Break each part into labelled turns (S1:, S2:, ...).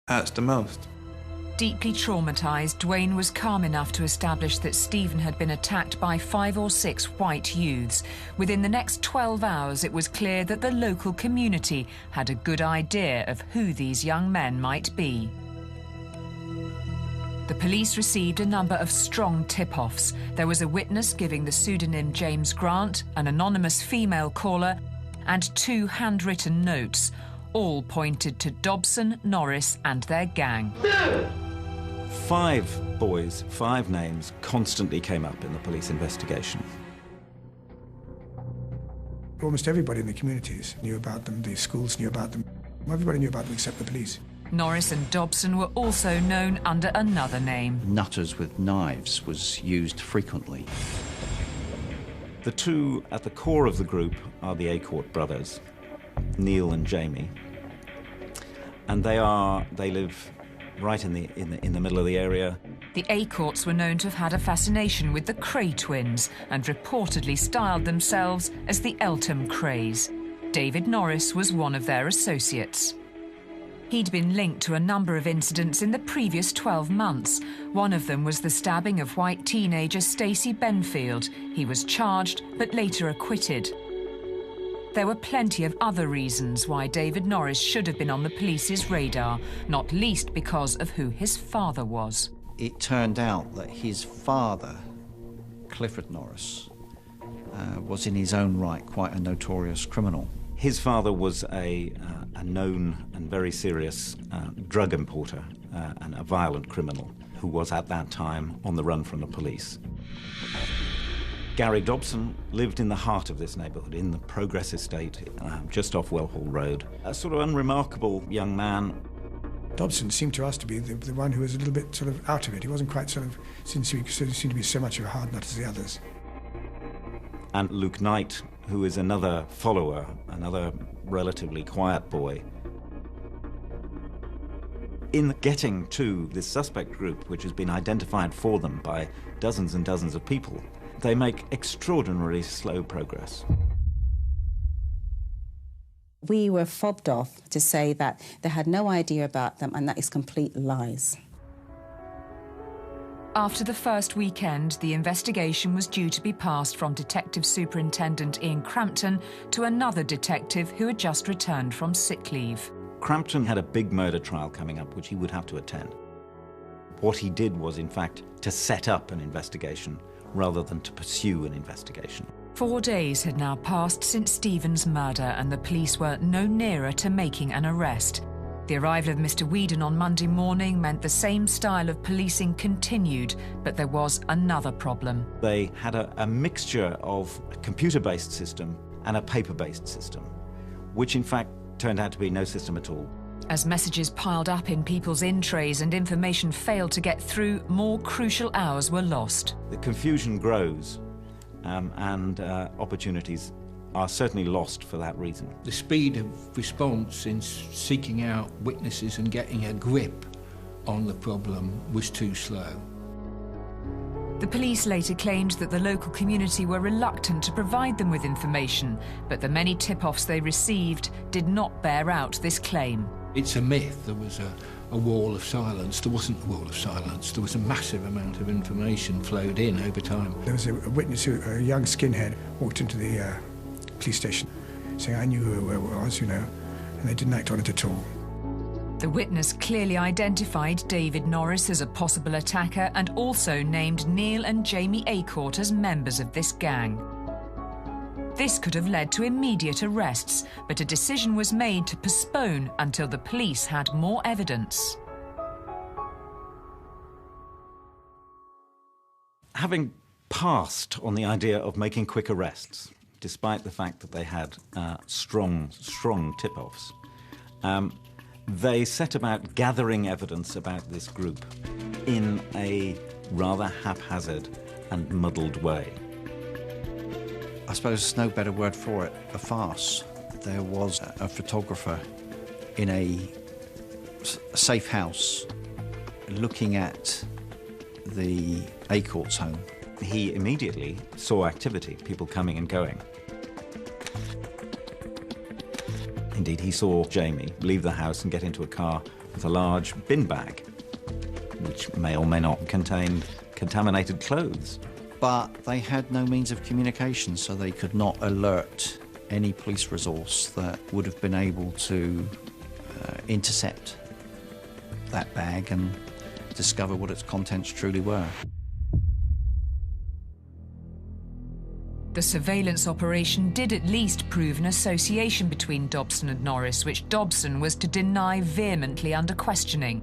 S1: hurts the most.
S2: Deeply traumatised, Dwayne was calm enough to establish that Stephen had been attacked by 5 or 6 white youths. Within the next 12 hours, it was clear that the local community had a good idea of who these young men might be. The police received a number of strong tip-offs. There was a witness giving the pseudonym James Grant, an anonymous female caller, and 2 handwritten notes. All pointed to Dobson, Norris and their gang.
S3: 5 boys, 5 names constantly came up in the police investigation.
S4: Almost everybody in the communities knew about them, the schools knew about them. Everybody knew about them except the police.
S2: Norris and Dobson were also known under another name.
S5: Nutters with knives was used frequently.
S3: The 2 at the core of the group are the Acourt brothers, Neil and Jamie. And they live right in the middle of the area.
S2: The Acourts were known to have had a fascination with the Cray twins and reportedly styled themselves as the Eltham Crays. David Norris was one of their associates. He'd been linked to a number of incidents in the previous 12 months. One of them was the stabbing of white teenager Stacey Benfield. He was charged, but later acquitted. There were plenty of other reasons why David Norris should have been on the police's radar, not least because of who his father was.
S5: It turned out that his father, Clifford Norris, was in his own right quite a notorious criminal.
S3: His father was a known and very serious drug importer and a violent criminal who was at that time on the run from the police. Gary Dobson lived in the heart of this neighbourhood, in the Progress Estate, just off Wellhall Road. A sort of unremarkable young man.
S4: Dobson seemed to us to be the one who was a little bit sort of out of it. He wasn't quite seemed to be so much of a hard nut as the others.
S3: And Luke Knight, who is another follower, another relatively quiet boy. In getting to this suspect group, which has been identified for them by dozens and dozens of people, they make extraordinarily slow progress.
S6: We were fobbed off to say that they had no idea about them, and that is complete lies.
S2: After the first weekend, the investigation was due to be passed from Detective Superintendent Ian Crampton to another detective who had just returned from sick leave.
S3: Crampton had a big murder trial coming up, which he would have to attend. What he did was, in fact, to set up an investigation rather than to pursue an investigation.
S2: 4 days had now passed since Stephen's murder, and the police were no nearer to making an arrest. The arrival of Mr. Whedon on Monday morning meant the same style of policing continued, but there was another problem.
S3: They had a mixture of a computer-based system and a paper-based system, which in fact turned out to be no system at all.
S2: As messages piled up in people's in-trays and information failed to get through, more crucial hours were lost.
S3: The confusion grows, and opportunities are certainly lost for that reason.
S7: The speed of response in seeking out witnesses and getting a grip on the problem was too slow.
S2: The police later claimed that the local community were reluctant to provide them with information, but the many tip-offs they received did not bear out this claim.
S7: It's a myth. There was a wall of silence. There wasn't a wall of silence. There was a massive amount of information flowed in over time.
S4: There was a witness, a young skinhead, walked into the police station saying, "I knew who it was, you know," and they didn't act on it at all.
S2: The witness clearly identified David Norris as a possible attacker and also named Neil and Jamie Acourt as members of this gang. This could have led to immediate arrests, but a decision was made to postpone until the police had more evidence.
S3: Having passed on the idea of making quick arrests, despite the fact that they had strong tip-offs, they set about gathering evidence about this group in a rather haphazard and muddled way.
S5: I suppose there's no better word for it, a farce. There was a photographer in a safe house looking at the Acourt's home.
S3: He immediately saw activity, people coming and going. Indeed, he saw Jamie leave the house and get into a car was a large bin bag, which may or may not contain contaminated clothes.
S5: But they had no means of communication, so they could not alert any police resource that would have been able to intercept that bag and discover what its contents truly were.
S2: The surveillance operation did at least prove an association between Dobson and Norris, which Dobson was to deny vehemently under questioning.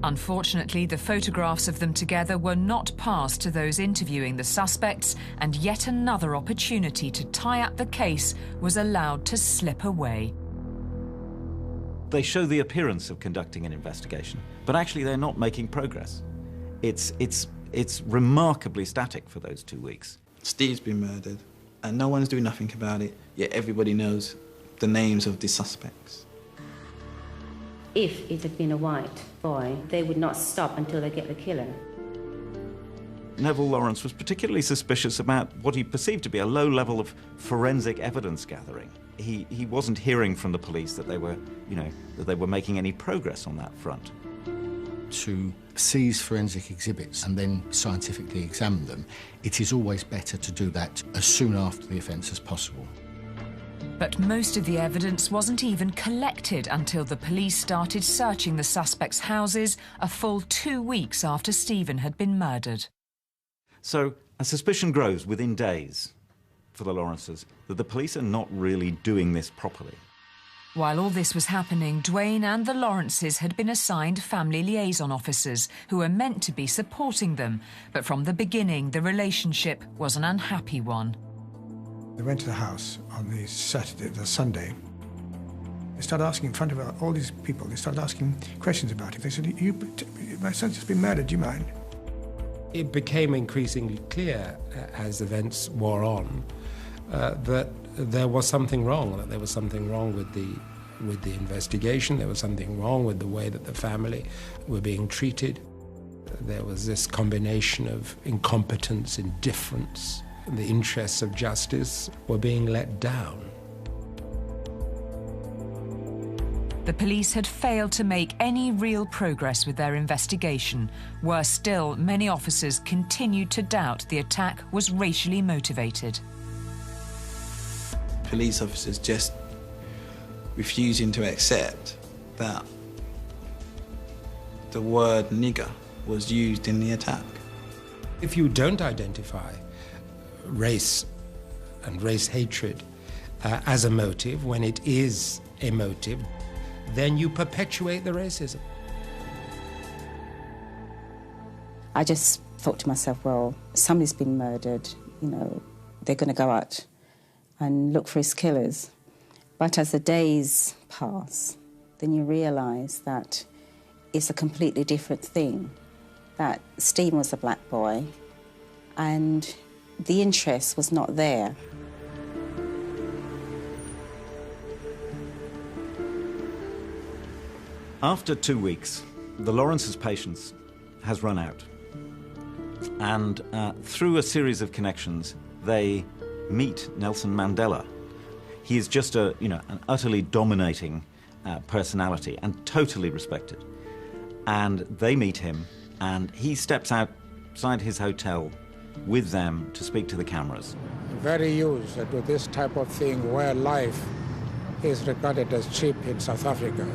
S2: Unfortunately, the photographs of them together were not passed to those interviewing the suspects, and yet another opportunity to tie up the case was allowed to slip away.
S3: They show the appearance of conducting an investigation, but actually they're not making progress. It's remarkably static for those 2 weeks.
S1: Steve's been murdered, and no one's doing nothing about it, yet everybody knows the names of the suspects.
S8: If it had been a white boy, they would not stop until they get the killer.
S3: Neville Lawrence was particularly suspicious about what he perceived to be a low level of forensic evidence gathering. He wasn't hearing from the police that they were making any progress on that front.
S7: To seize forensic exhibits and then scientifically examine them, it is always better to do that as soon after the offence as possible.
S2: But most of the evidence wasn't even collected until the police started searching the suspects' houses a full 2 weeks after Stephen had been murdered.
S3: So a suspicion grows within days for the Lawrences that the police are not really doing this properly.
S2: While all this was happening, Dwayne and the Lawrences had been assigned family liaison officers who were meant to be supporting them, but from the beginning the relationship was an unhappy one.
S4: They went to the house on the Sunday. They started asking in front of all these people, they started asking questions about it. They said, my son's just been murdered, do you mind?
S9: It became increasingly clear as events wore on that there was something wrong, with the investigation, there was something wrong with the way that the family were being treated. There was this combination of incompetence, indifference. The interests of justice were being let down.
S2: The police had failed to make any real progress with their investigation. Worse still, many officers continued to doubt the attack was racially motivated.
S1: Police officers just refusing to accept that the word nigger was used in the attack.
S9: If you don't identify race and race hatred as a motive, when it is a motive, then you perpetuate the racism.
S6: I just thought to myself, well, somebody's been murdered, they're going to go out and look for his killers. But as the days pass, then you realise that it's a completely different thing, that Stephen was a black boy and the interest was not there.
S3: After 2 weeks, the Lawrences' patience has run out. And through a series of connections, they meet Nelson Mandela. He is just an utterly dominating personality and totally respected. And they meet him, and he steps outside his hotel with them to speak to the cameras.
S10: Very used to this type of thing where life is regarded as cheap in South Africa.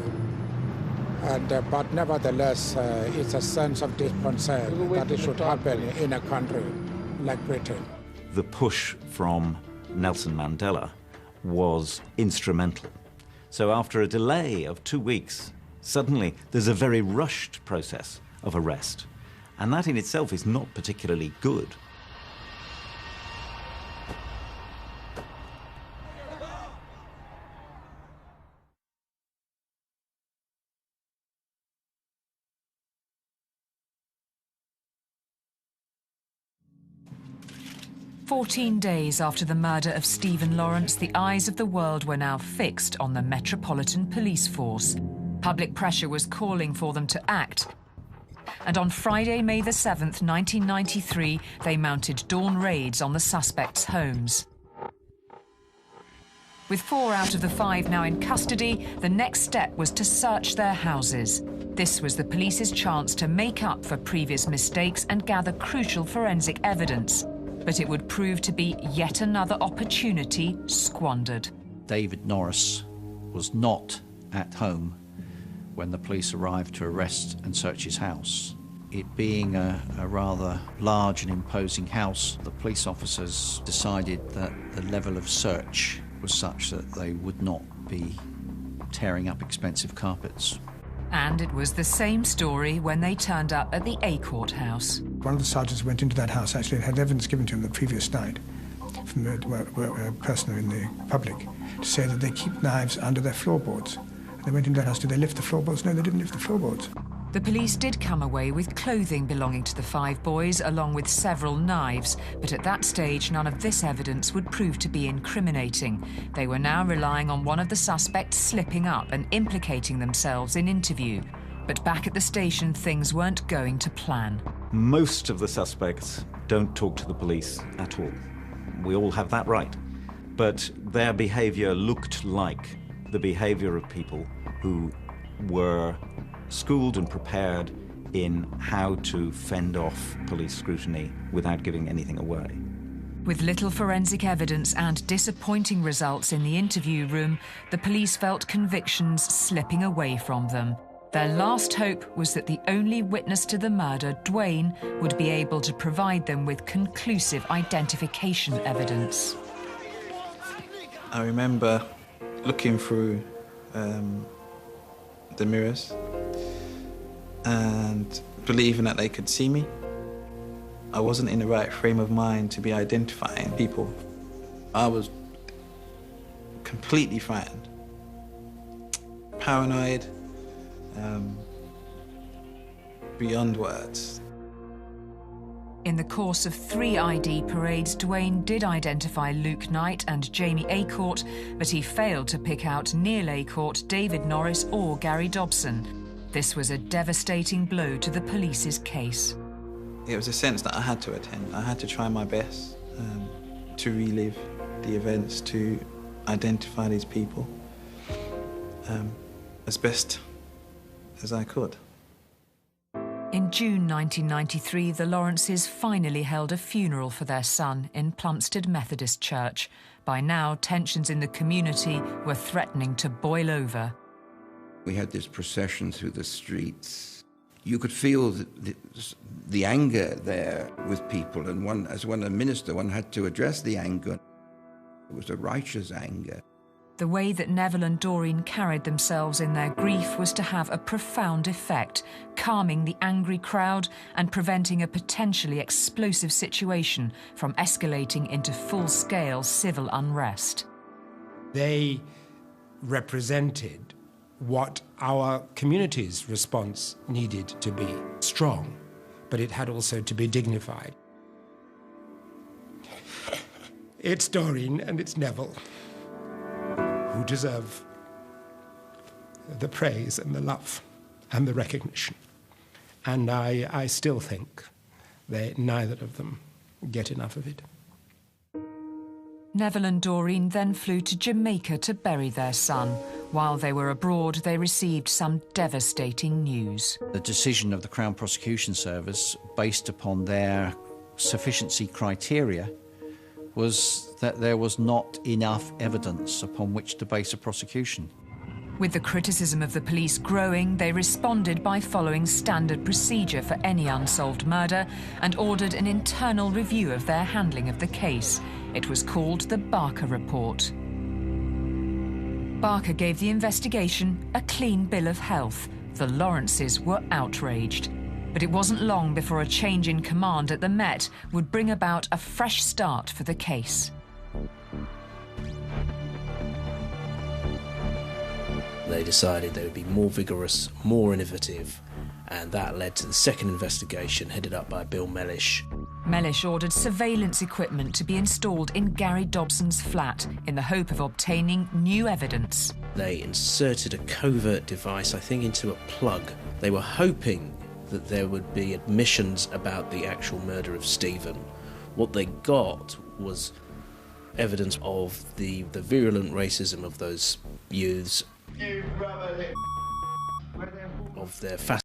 S10: But nevertheless, it's a sense of disconcern that it should happen in a country like Britain.
S3: The push from Nelson Mandela was instrumental. So after a delay of 2 weeks, suddenly there's a very rushed process of arrest. And that in itself is not particularly good.
S2: "14 days after the murder of Stephen Lawrence, the eyes of the world were now fixed on the Metropolitan Police Force. Public pressure was calling for them to act. And on Friday, May the 7th, 1993, they mounted dawn raids on the suspects' homes. With 4 out of the 5 now in custody, the next step was to search their houses. This was the police's chance to make up for previous mistakes and gather crucial forensic evidence. But it would prove to be yet another opportunity squandered.
S5: David Norris was not at home when the police arrived to arrest and search his house. It being a rather large and imposing house, the police officers decided that the level of search was such that they would not be tearing up expensive carpets.
S2: And it was the same story when they turned up at the A Court house.
S4: One of the sergeants went into that house, actually had evidence given to him the previous night from a person in the public to say that they keep knives under their floorboards. And they went into that house. Did they lift the floorboards? No, they didn't lift the floorboards.
S2: The police did come away with clothing belonging to the 5 boys, along with several knives, but at that stage none of this evidence would prove to be incriminating. They were now relying on one of the suspects slipping up and implicating themselves in interview. But back at the station, things weren't going to plan.
S3: Most of the suspects don't talk to the police at all. We all have that right. But their behaviour looked like the behaviour of people who were schooled and prepared in how to fend off police scrutiny without giving anything away.
S2: With little forensic evidence and disappointing results in the interview room, the police felt convictions slipping away from them. Their last hope was that the only witness to the murder, Dwayne, would be able to provide them with conclusive identification evidence.
S1: I remember looking through the mirrors and believing that they could see me. I wasn't in the right frame of mind to be identifying people. I was completely frightened, paranoid, beyond words.
S2: In the course of 3 ID parades, Dwayne did identify Luke Knight and Jamie Acourt, but he failed to pick out Neil Acourt, David Norris or Gary Dobson. This was a devastating blow to the police's case.
S1: It was a sense that I had to attend. I had to try my best to relive the events, to identify these people as best as I could.
S2: In June 1993, the Lawrences finally held a funeral for their son in Plumstead Methodist Church. By now, tensions in the community were threatening to boil over.
S11: We had this procession through the streets. You could feel the anger there with people, and as a minister, one had to address the anger. It was a righteous anger.
S2: The way that Neville and Doreen carried themselves in their grief was to have a profound effect, calming the angry crowd and preventing a potentially explosive situation from escalating into full-scale civil unrest.
S9: They represented what our community's response needed to be: strong, but it had also to be dignified. It's Doreen and it's Neville who deserve the praise and the love and the recognition. And I still think neither of them get enough of it.
S2: Neville and Doreen then flew to Jamaica to bury their son. While they were abroad, they received some devastating news.
S5: The decision of the Crown Prosecution Service, based upon their sufficiency criteria, was that there was not enough evidence upon which to base a prosecution.
S2: With the criticism of the police growing, they responded by following standard procedure for any unsolved murder and ordered an internal review of their handling of the case. It was called the Barker Report. Barker gave the investigation a clean bill of health. The Lawrences were outraged. But it wasn't long before a change in command at the Met would bring about a fresh start for the case.
S12: They decided they would be more vigorous, more innovative, and that led to the second investigation headed up by Bill Mellish.
S2: Mellish ordered surveillance equipment to be installed in Gary Dobson's flat in the hope of obtaining new evidence.
S12: They inserted a covert device, I think, into a plug. They were hoping that there would be admissions about the actual murder of Stephen. What they got was evidence of the virulent racism of those youths, of their